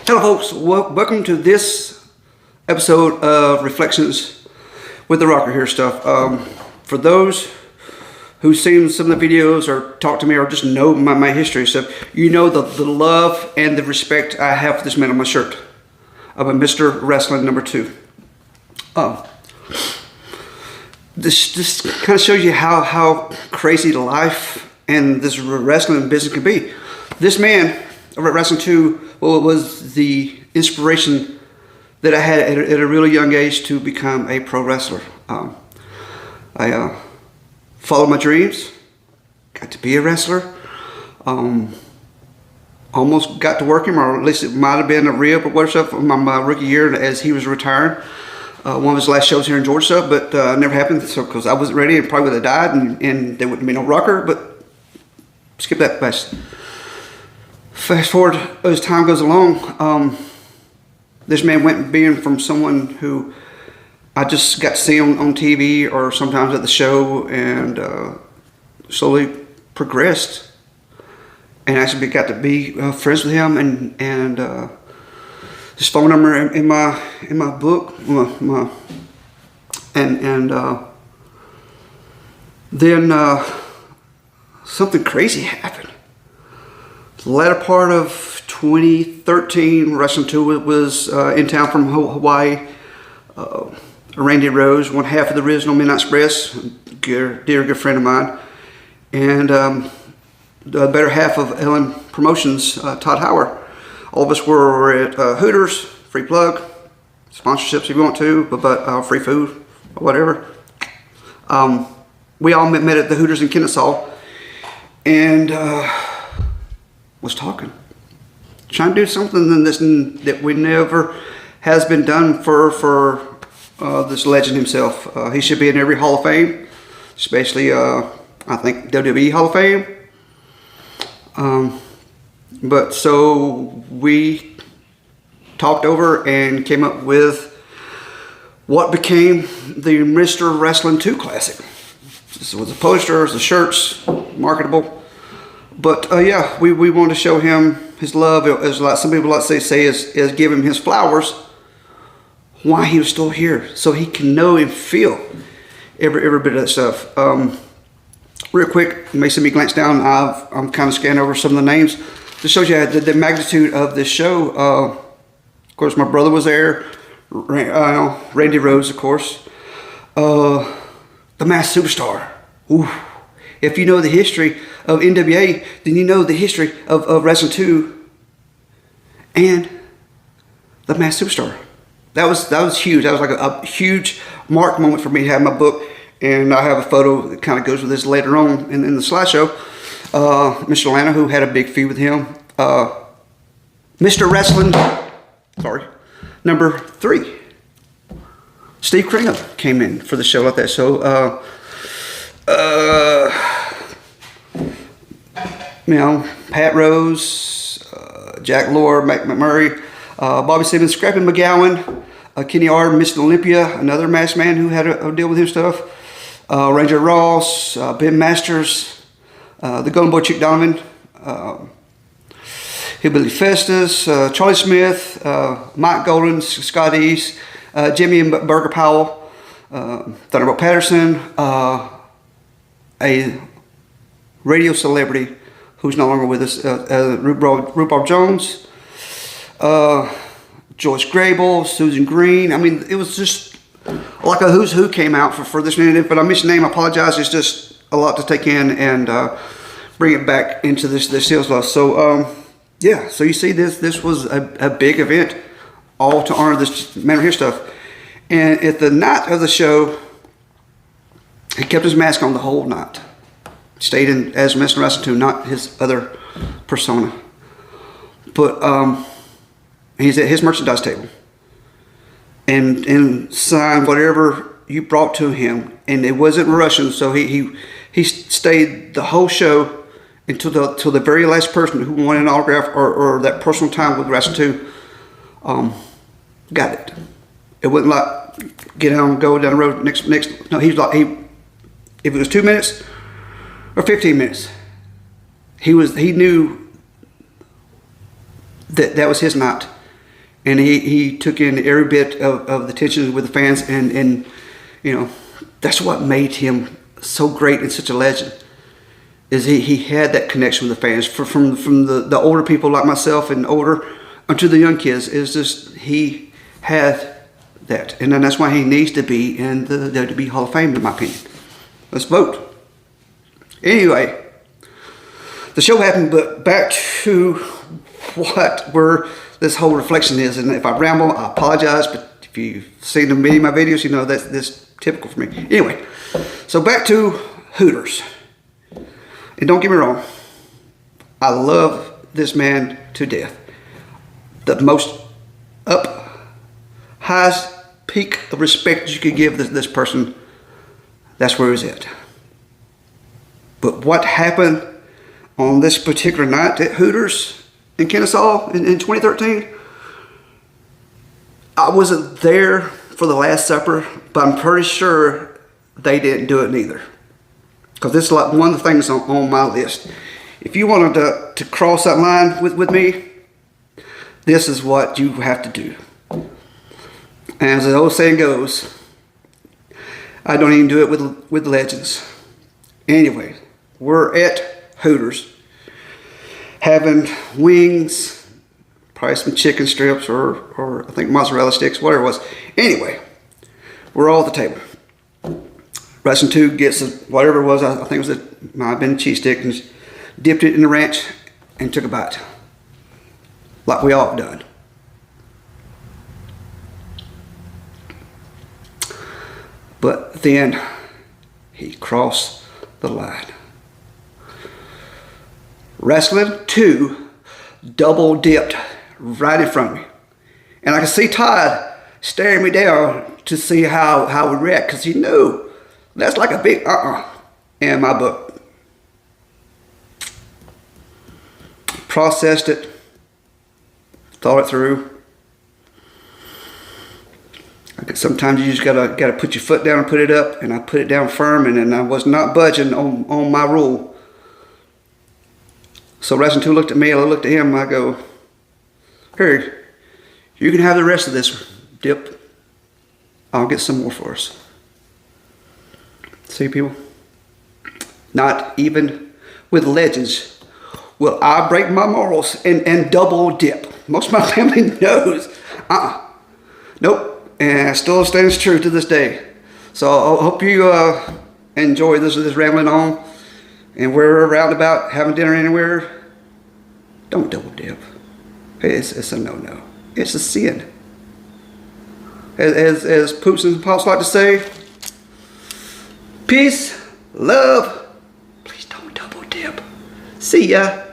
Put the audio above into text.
Hello folks, welcome to this episode of Reflections with the Rocker here stuff. For those who've seen some of the videos or talked to me or just know my history and stuff, you know the love and the respect I have for this man on my shirt. I'm a Mr. Wrestling number 2. This kind of shows you how crazy life and this wrestling business can be. This man over at Wrestling 2 was the inspiration that I had at a really young age to become a pro wrestler. I followed my dreams, got to be a wrestler, almost got to work him, or at least it might have been a rib or whatever, my rookie year as he was retiring. One of his last shows here in Georgia, but never happened because I wasn't ready and probably would have died, and there wouldn't be no rocker, but skip that fast. Fast forward as time goes along, this man went being from someone who I just got to see on TV or sometimes at the show, and slowly progressed, and actually got to be friends with him, and his phone number in my book, then something crazy happened. The latter part of 2013, Wrestling 2 was in town from Hawaii. Randy Rose, one half of the original Midnight Express, dear good friend of mine, and the better half of Ellen Promotions, Todd Howard. All of us were at Hooters, free plug, sponsorships if you want to, but free food, or whatever. We all met at the Hooters in Kennesaw, and was talking, trying to do something that we never has been done for this legend himself. He should be in every Hall of Fame, especially I think WWE Hall of Fame. But so we talked over and came up with what became the Mr. Wrestling 2 Classic. This was the posters, the shirts, marketable. But yeah, we wanted to show him his love, as like some people like to say is give him his flowers, why he was still here, so he can know and feel every bit of that stuff. Real quick, you may see me glance down. I'm kind of scanning over some of the names. This shows you the magnitude of this show. Of course, my brother was there, Randy Rose, of course. The Masked Superstar. Ooh. If you know the history of NWA, then you know the history of Wrestling 2 and the Masked Superstar. That was huge. That was like a huge mark moment for me to have my book, and I have a photo that kind of goes with this later on in the slideshow. Mr. Lana, who had a big feud with him. Mr. Wrestling, number 3. Steve Kringle came in for the show like that. So, you know, Pat Rose, Jack Lore, Mac McMurray, Bobby Simmons, Scrappy McGowan, Kenny R, Mr. Olympia, another masked man who had a deal with his stuff, Ranger Ross, Ben Masters, the Golden Boy Chick Donovan, Hillbilly Festus, Charlie Smith, Mike Golden, Scott East, Jimmy and Burger Powell, Thunderbolt Patterson, a radio celebrity who's no longer with us, Rhubarb Jones, Joyce Grable, Susan Green. I mean, it was just like a who's who came out for this minute. But I missed your name, I apologize. It's just a lot to take in and bring it back into this sales loss. So yeah, so you see this was a big event, all to honor this man here stuff. And at the night of the show, he kept his mask on the whole night. Stayed in as Mr. Wrestling 2, not his other persona. But he's at his merchandise table and signed whatever you brought to him, and it wasn't Russian, so he stayed the whole show until the very last person who wanted an autograph or that personal time with Wrestling 2 got it. It wasn't like get on, go down the road next. No, he was like if it was 2 minutes or 15 minutes, he knew that was his night, And he took in every bit of the tension with the fans, and you know, that's what made him so great and such a legend. Is he had that connection with the fans, from the older people like myself and older unto the young kids. Is just he had that, and then that's why he needs to be in the WWE Hall of Fame, in my opinion. Let's vote. Anyway, the show happened, but back to where this whole reflection is. And if I ramble, I apologize, but if you've seen many of my videos, you know that's typical for me. Anyway, so back to Hooters. And don't get me wrong, I love this man to death. The most highest peak of respect you could give this person, that's where he's at. But what happened on this particular night at Hooters in Kennesaw in 2013, I wasn't there for the Last Supper, but I'm pretty sure they didn't do it neither. Because this is like one of the things on my list. If you wanted to cross that line with me, this is what you have to do. And as the old saying goes, I don't even do it with legends. Anyway, we're at Hooters having wings, probably some chicken strips or I think mozzarella sticks, whatever it was. Anyway, we're all at the table. Wrestling 2 gets whatever it was, I think it might have been a cheese stick, and dipped it in the ranch and took a bite. Like we all have done. But then he crossed the line. Wrestling 2 double dipped right in front of me. And I could see Todd staring me down to see how we react, because he knew that's like a big in my book. Processed it, thought it through. Sometimes you just gotta put your foot down and put it up, and I put it down firm, and then I was not budging on my rule. So Wrestling 2 looked at me, I looked at him, and I go, "Here, you can have the rest of this dip. I'll get some more for us." See, people? Not even with legends will I break my morals and double dip. Most of my family knows. Nope. And it still stands true to this day. So I hope you enjoy this rambling on. And we're roundabout having dinner anywhere. Don't double dip. It's a no-no. It's a sin. As Poops and Pops like to say, peace, love, please don't double dip. See ya.